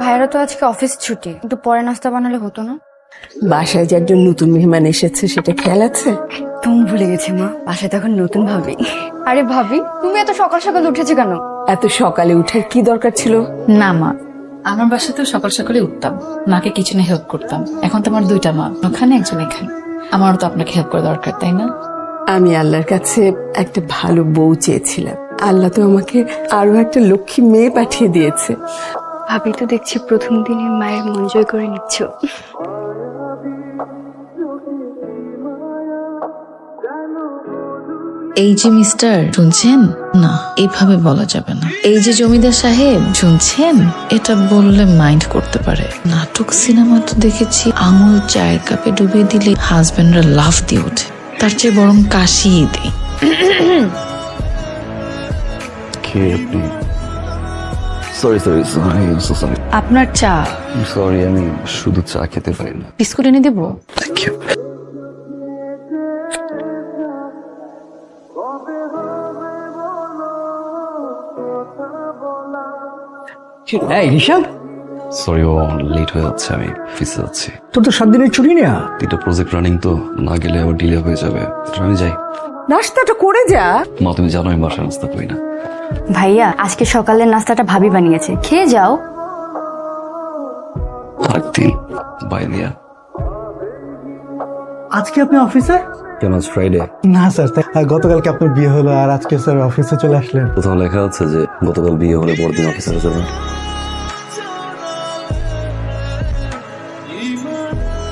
ভাইয়েরা তো আজকে অফিস ছুটি, একটু পরে নাস্তা বানালে হতো না? বাসায় যে একজন নতুন মেহমান এসেছে সেটা খেয়াল আছে? তুমি ভুলে গেছি মা, বাসায় তখন নতুন ভাবি। আরে ভাবি, তুমি এত সকাল সকাল উঠেছো কেন? এত সকালে উঠার কি দরকার ছিল? না মা, আমার বাসায় তো সকাল সকালে উঠতাম, মাকে কিচেনে হেল্প করতাম। এখন তো আমার দুইটা মা, ওখানে একজন এখানে। আমারও তো আপনাকে হেল্প করা দরকার, তাই না? আমি আল্লাহর কাছে একটা ভালো বউ চেয়েছিলাম, আল্লাহ তো আমাকে আরো একটা লক্ষ্মী মেয়ে পাঠিয়ে দিয়েছে। ভাবি তো দেখছি প্রথম দিনে মায়ের মন জয় করে নিচ্ছ। এই যে মিস্টার, শুনছেন? না, এইভাবে বলা যাবে না। এই যে জমিদার সাহেব, শুনছেন? এটা বললে মাইন্ড করতে পারে। নাটক সিনেমা তো দেখেছি, আঙুল চায়ের কাপে ডুবিয়ে দিলে হাজবেন্ডরা লাফ দিয়ে ওঠে। তার চেয়ে বরং কাশিয়ে দেই। সরি সরি সরি সরি আপনার চা। সরি, আমি শুধু চা খেতে পারি না। বিস্কুট এনে দেবো? Thank you. এই ঋষভ, সরি ও লেট হয়ে যাচ্ছে, আমি অফিসে যাচ্ছি। তোর তো 7 দিনের ছুটি নেয়া। দুটো প্রজেক্ট রানিং তো, না গেলে আবার ডিলে হয়ে যাবে। আমি যাই। নাস্তাটা করে যা। মা, তুমি জানো আমি বাসায় নাস্তা করি না। ভাইয়া, আজকে সকালের নাস্তাটা ভাবি বানিয়েছে, খেয়ে যাও। আরেকদিন বাই দিয়া। আজকে আপনি অফিসে? কেন আজ ফ্রাইডে? না স্যার, গতকালকে আপনার বিয়ে হলো আর আজকে স্যার অফিসে চলে আসলেন। কোথাও লেখা আছে যে গতকাল বিয়ে হলে পরদিন অফিসে যাবেন?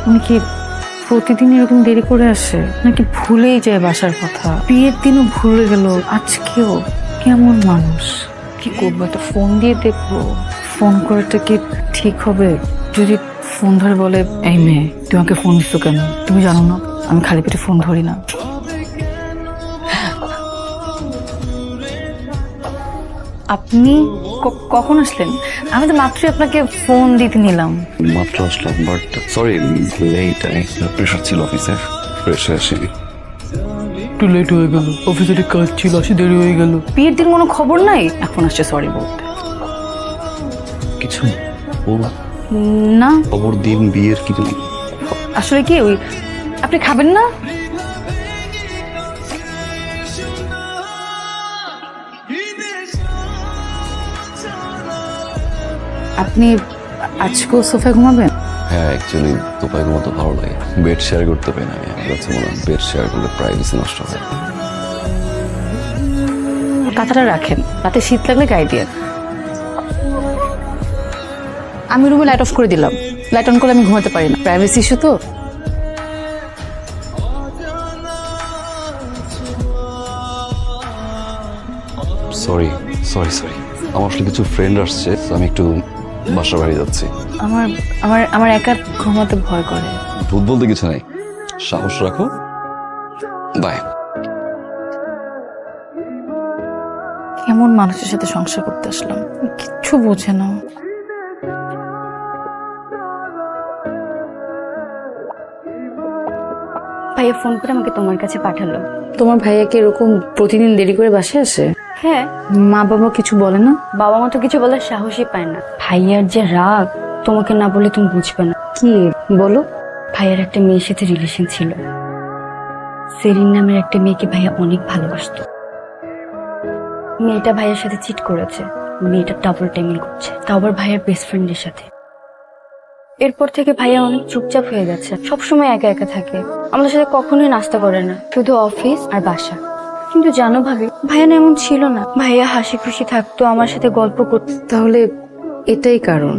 উনি কি প্রতিদিন এরকম দেরি করে আসে, নাকি ভুলেই যায় বাসার কথা? বিয়ের দিনও ভুলে গেল, আজকেও। কেমন মানুষ! কি করবো, একটা ফোন দিয়ে দেখবো। ফোন করাটা কি ঠিক হবে? যদি ফোন ধরে বলে, এই মেয়ে তুমি আমাকে ফোন দিচ্ছ কেন? তুমি জানো না আমি খালি পেটে ফোন ধরি না। আপনি কখন আসলেন? আমি তো মাত্রই আপনাকে ফোন দিতে নিলাম। মাত্র আসলাম, বাট সরি লেট। প্রেশার ছিল অফিসে, ফ্রেশ হয়ে আসিনি। একটু লেট হয়ে গেল, অফিসে কাজ ছিল, আসি দেরি হয়ে গেল। বিয়ের দিন কোনো খবর নাই, এখন আসছে সরি বলতে। কিছু বল না খবর দিন, বিয়ের কিছু। আসলে কি, ওই আপনি খাবেন না? আপনি আজকেও সোফায় ঘুমাবেন? হ্যাঁ, অ্যাকচুয়ালি তোপায় ঘুমাতে ভালো লাগে। বেড শেয়ার করতে পারি না আমি। আমার কাছে মনে হয় বেড শেয়ার করলে প্রাইভেসি নষ্ট হয়। কাঁথাটা রাখেন, রাতে শীত লাগলে গায়ে দিয়ে। আমি রুমে লাইট অফ করে দিলাম। লাইট অন করলে আমি ঘুমাতে পারি না, প্রাইভেসি ইস্যু তো। সরি সরি সরি, আমার আসলে কিছু ফ্রেন্ড আসছে, তো আমি একটু বাসার বাড়ি যাচ্ছি। আমার আমার আমার একা ঘুমাতে ভয় করে। ভূত বলতে কিছু নাই, সাহস রাখো। বাই। কেমন মানুষের সাথে সংসার করতে আসলাম, কিচ্ছু বোঝে না। ভাইয়া ফোন করে আমাকে তোমার কাছে পাঠালো। তোমার ভাইয়াকে এরকম প্রতিদিন দেরি করে বাসায় আসে? হ্যাঁ। মা বাবা কিছু বলে না? বাবা মা তো কিছু বলার সাহসই পায় না। ভাইয়ার যে রাগ, তোমাকে না বলে তুমি বুঝবে না। কি বলো? ভাইয়ার একটা মেয়ের সাথে রিলেশন ছিল। সেরিন নামের একটা মেয়েকে ভাইয়া অনেক ভালোবাসতো। মেয়েটা ভাইয়ের সাথে চিট করেছে। মেয়েটা ডাবল টাইমিং করছে, তাও আবার ভাইয়ের বেস্ট ফ্রেন্ডের সাথে। এরপর থেকে ভাইয়া অনেক চুপচাপ হয়ে গেছে, সবসময় একা একা থাকে। আমাদের সাথে কখনোই নাস্তা করে না, শুধু অফিস আর বাসা। কিন্তু জানো ভাবি, ভাইয়া না এমন ছিল না। ভাইয়া হাসি খুশি থাকতো, আমার সাথে গল্প করতো। তাহলে এটাই কারণ?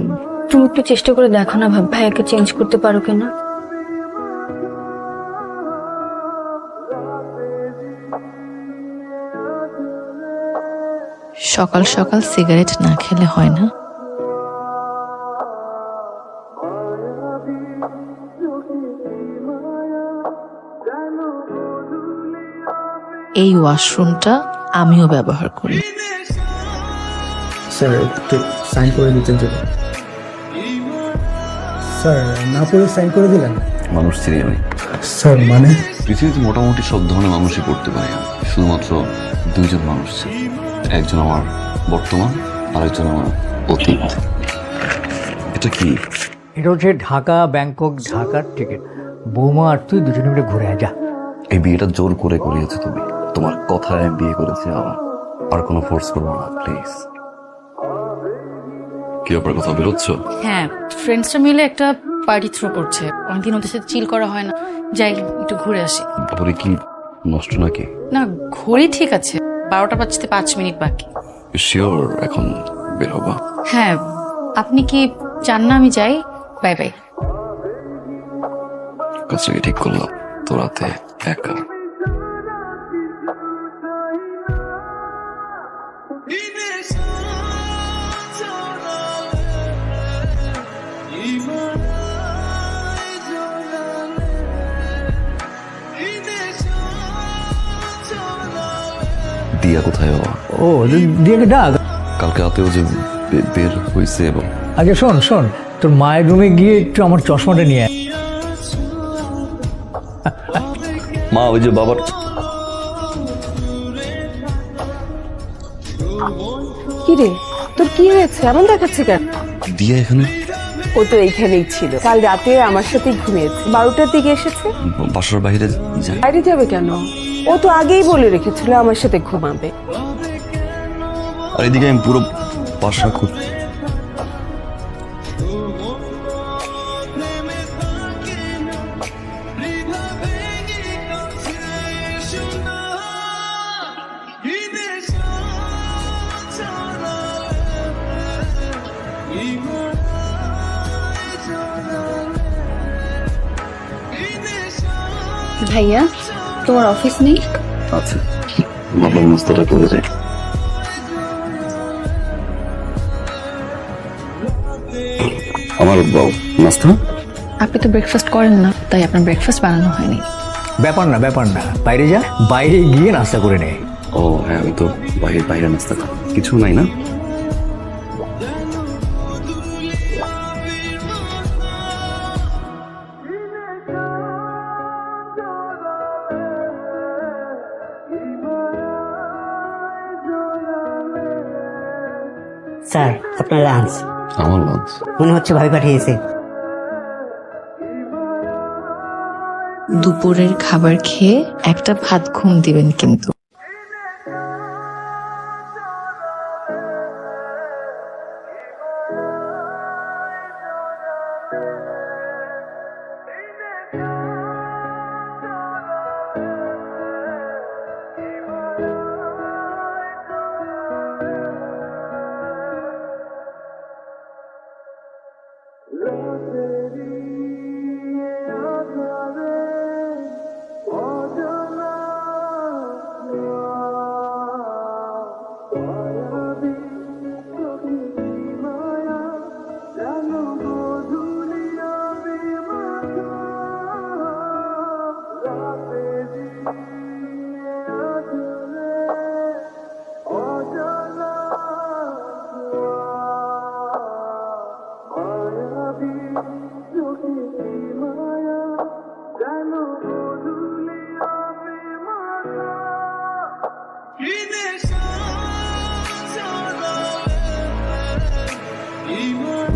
তুমি একটু চেষ্টা করে দেখো না ভাবি, ভাইয়াকে চেঞ্জ করতে পারো কিনা। সকাল সকাল সিগারেট না খেলে হয় না। এই ওয়াশরুমটা আমিও ব্যবহার করি। স্যার একটু সাইন করে দিতেন যদি। স্যার না পড়ে সাইন করে দিলেন? মানুষ চিনি আমি। স্যার মানে? পৃথিবীতে মোটামুটি সব ধরনের মানুষই করতে পারি আমি। শুধুমাত্র দুইজন মানুষ ছিল, একজন আমার বর্তমান আর একজন আমার অতীত। টিকিটটা কি? এটা হচ্ছে ঢাকা ব্যাংকক ঢাকার টিকিট। বৌমা আর তুই দুজনে মিলে ঘুরে আয়, যা। এই বিয়েটা জোর করে করিয়েছো তুমি। তোমার কথায় আমি বিয়ে করেছি, আর কোনো ফোর্স করবো না প্লিজ। কি ব্যাপার, কোথাও বেরোচ্ছ? হ্যাঁ, ফ্রেন্ডসরা মিলে একটা পার্টি থ্রো করছে, অনেকদিন ওদের সাথে চিল করা হয় না, যাই একটু ঘুরে আসি। তারপরে কি নষ্ট নাকি? না, ঘড়ি ঠিক আছে, 12টা বাজতে 5 মিনিট বাকি। শিওর এখন বের হবা? হ্যাঁ, আপনি কি চান না আমি যাই? Bye bye. কাজটাকে ঠিক করলাম, তো রাতে একা। দিয়া কোথায় বাবা? ও দিয়েকে ডাক। কালকে রাতেও যে বের হয়েছে এবং আগে শোন শোন, তোর মায়ের রুমে গিয়ে একটু আমার চশমাটা নিয়ে আয়। মা ওই যে বাবার কি রে, তোর কি হয়েছে? এমন দেখাচ্ছে কেন? দিয়া এখানে? ও তো এইখানেই ছিল, কাল রাতে আমার সাথেই ঘুমিয়েছে, 12টার দিকে এসেছে। বাসার বাইরে যায়? বাইরে যাবে কেন? ও তো আগেই বলে রেখেছিল আমার সাথে ঘুমাবে। আর এদিকে আমি পুরো বাসা খুব ভাইয়া, তোমার অফিস নেই? আছে, ভাবলাম নাস্তাটা করে যাই। আমার নাস্তা? আপনি তো ব্রেকফাস্ট করেন না, তাই আপনার ব্রেকফাস্ট বানানো হয়নি। ব্যাপার না ব্যাপার না, বাইরে যা, বাইরে গিয়ে নাস্তা করে নে। ও হ্যাঁ, আমি তো বাইরে নাস্তা খাবো। কিছু নাই না? স্যার, আপনার লাঞ্চ। আমার লাঞ্চ? মনে হচ্ছে ভাই পাঠিয়েছে। দুপুরের খাবার খেয়ে একটা ভাত ঘুম দিবেন কিন্তু।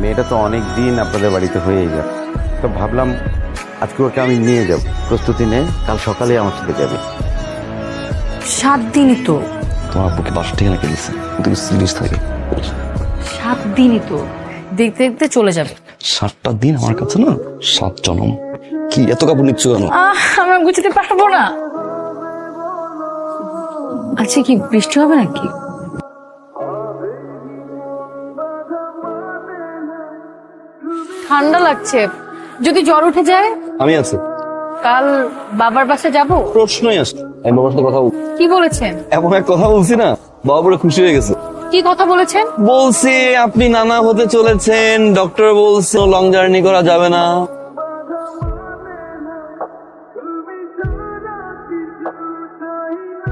মেয়েটা তো অনেক দিন আপনাদের বাড়িতে হয়েই গেল, তো ভাবলাম আজকে ওকে আমি নিয়ে যাব। প্রস্তুতি নে, কাল সকালে আমার সাথে যাবে। 7 দিনই তো। তোমার আব্বুকে বাসা থেকে নাকি দিচ্ছে? কিন্তু সিরিয়াস থাকে। 7 দিনই তো, দেখতে দেখতে চলে যাবে। 7টা দিন আমার কাছে না 7 জনম। কি এত কাপড় নিচ্ছ কেন? আমরা গুছাতে পারবো না। আচ্ছা, কি বৃষ্টি হবে নাকি? ঠান্ডা লাগছে, যদি জ্বর উঠে যায়? আমি আছি। কাল বাবার বাসায় যাব। প্রশ্নই আসছে। আমি বাবার সাথে কথা বলছি। কি বলেছেন? এমন এক কথা বলছি না, বাবা পুরো খুশি হয়ে গেছে। কি কথা বলেছেন? বলছি আপনি নানা হতে চলেছেন, ডক্টর বলছে লং জার্নি করা যাবে না।